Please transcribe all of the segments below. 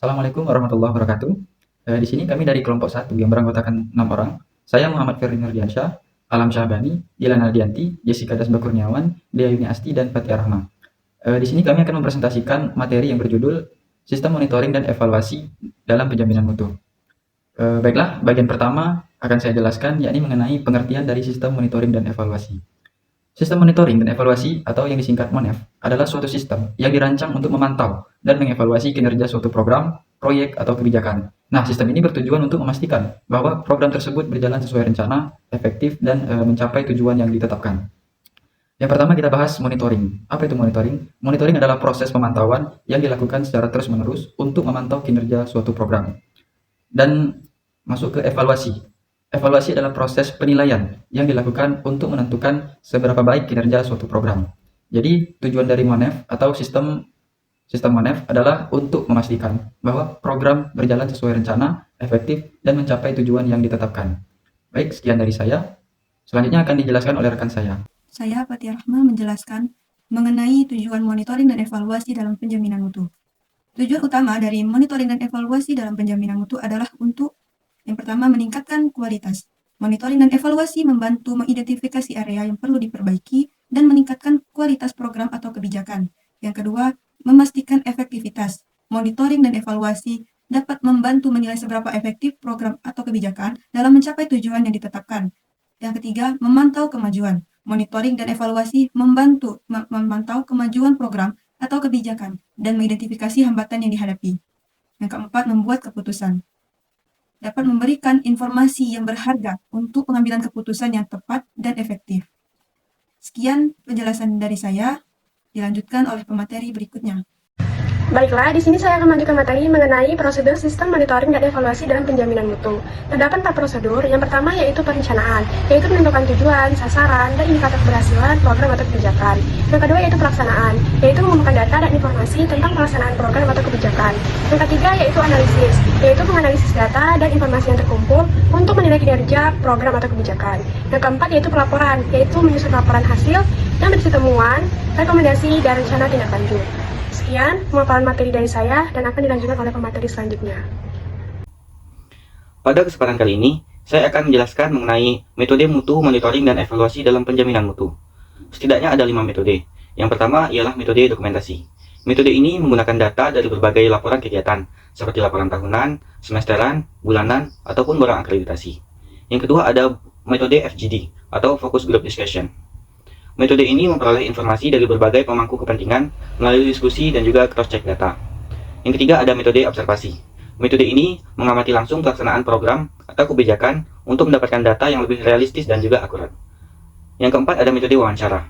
Assalamualaikum warahmatullahi wabarakatuh. Di sini kami dari kelompok 1 yang beranggotakan 6 orang. Saya Muhammad Ferdi Nurdiansyah, Alam Syahbani, Dilan Aldianti, Jessica Dasba Kurniawan, Dea Yuni Asti, dan Fatia Rahma. Di sini kami akan mempresentasikan materi yang berjudul Sistem Monitoring dan Evaluasi dalam Penjaminan Mutu. Baiklah, bagian pertama akan saya jelaskan, yakni mengenai pengertian dari sistem monitoring dan evaluasi. Sistem monitoring dan evaluasi atau yang disingkat MONEV adalah suatu sistem yang dirancang untuk memantau dan mengevaluasi kinerja suatu program, proyek, atau kebijakan. Nah, sistem ini bertujuan untuk memastikan bahwa program tersebut berjalan sesuai rencana, efektif, dan mencapai tujuan yang ditetapkan. Yang pertama kita bahas monitoring. Apa itu monitoring? Monitoring adalah proses pemantauan yang dilakukan secara terus-menerus untuk memantau kinerja suatu program. Dan masuk ke evaluasi. Evaluasi adalah proses penilaian yang dilakukan untuk menentukan seberapa baik kinerja suatu program. Jadi tujuan dari MONEV atau sistem MONEV adalah untuk memastikan bahwa program berjalan sesuai rencana, efektif, dan mencapai tujuan yang ditetapkan. Baik, sekian dari saya. Selanjutnya akan dijelaskan oleh rekan saya. Saya Fatia Rahma menjelaskan mengenai tujuan monitoring dan evaluasi dalam penjaminan mutu. Tujuan utama dari monitoring dan evaluasi dalam penjaminan mutu adalah untuk yang pertama, meningkatkan kualitas. Monitoring dan evaluasi membantu mengidentifikasi area yang perlu diperbaiki dan meningkatkan kualitas program atau kebijakan. Yang kedua, memastikan efektivitas. Monitoring dan evaluasi dapat membantu menilai seberapa efektif program atau kebijakan dalam mencapai tujuan yang ditetapkan. Yang ketiga, memantau kemajuan. Monitoring dan evaluasi membantu memantau kemajuan program atau kebijakan dan mengidentifikasi hambatan yang dihadapi. Yang keempat, membuat keputusan. Dapat memberikan informasi yang berharga untuk pengambilan keputusan yang tepat dan efektif. Sekian penjelasan dari saya, dilanjutkan oleh pemateri berikutnya. Baiklah, di sini saya akan melanjutkan materi mengenai prosedur sistem monitoring dan evaluasi dalam penjaminan mutu. Terdapat 4 prosedur. Yang pertama yaitu perencanaan, yaitu menentukan tujuan, sasaran, dan indikator keberhasilan program atau kebijakan. Yang kedua yaitu pelaksanaan, yaitu mengumpulkan data dan informasi tentang pelaksanaan program atau kebijakan. Yang ketiga yaitu analisis, yaitu menganalisis data dan informasi yang terkumpul untuk menilai kinerja program atau kebijakan. Yang keempat yaitu pelaporan, yaitu menyusun laporan hasil yang berisi temuan, rekomendasi, dan rencana tindak lanjut. Sekian pemaparan materi dari saya dan akan dilanjutkan oleh pemateri selanjutnya. Pada kesempatan kali ini, saya akan menjelaskan mengenai metode mutu monitoring dan evaluasi dalam penjaminan mutu. Setidaknya ada 5 metode. Yang pertama ialah metode dokumentasi. Metode ini menggunakan data dari berbagai laporan kegiatan, seperti laporan tahunan, semesteran, bulanan, ataupun borang akreditasi. Yang kedua ada metode FGD, atau Focus Group Discussion. Metode ini memperoleh informasi dari berbagai pemangku kepentingan melalui diskusi dan juga cross-check data. Yang ketiga ada metode observasi. Metode ini mengamati langsung pelaksanaan program atau kebijakan untuk mendapatkan data yang lebih realistis dan juga akurat. Yang keempat ada metode wawancara.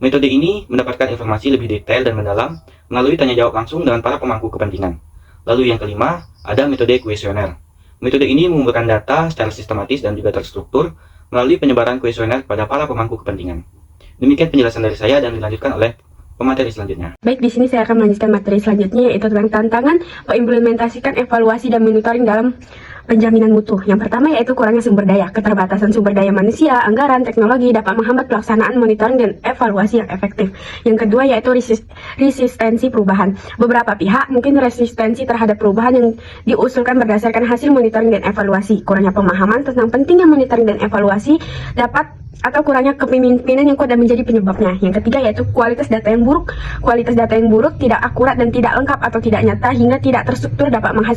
Metode ini mendapatkan informasi lebih detail dan mendalam melalui tanya jawab langsung dengan para pemangku kepentingan. Lalu yang kelima ada metode kuesioner. Metode ini mengumpulkan data secara sistematis dan juga terstruktur melalui penyebaran kuesioner kepada para pemangku kepentingan. Demikian penjelasan dari saya dan dilanjutkan oleh pemateri selanjutnya. Baik, di sini saya akan melanjutkan materi selanjutnya yaitu tentang tantangan mengimplementasikan evaluasi dan monitoring dalam penjaminan mutu. Yang pertama yaitu kurangnya sumber daya. Keterbatasan sumber daya manusia, anggaran, teknologi dapat menghambat pelaksanaan monitoring dan evaluasi yang efektif. Yang kedua yaitu resistensi perubahan. Beberapa pihak mungkin resistensi terhadap perubahan yang diusulkan berdasarkan hasil monitoring dan evaluasi. Kurangnya pemahaman tentang pentingnya monitoring dan evaluasi dapat atau kurangnya kepemimpinan yang kuat dan menjadi penyebabnya. Yang ketiga yaitu kualitas data yang buruk. Kualitas data yang buruk, tidak akurat dan tidak lengkap atau tidak nyata hingga tidak terstruktur dapat menghasilkan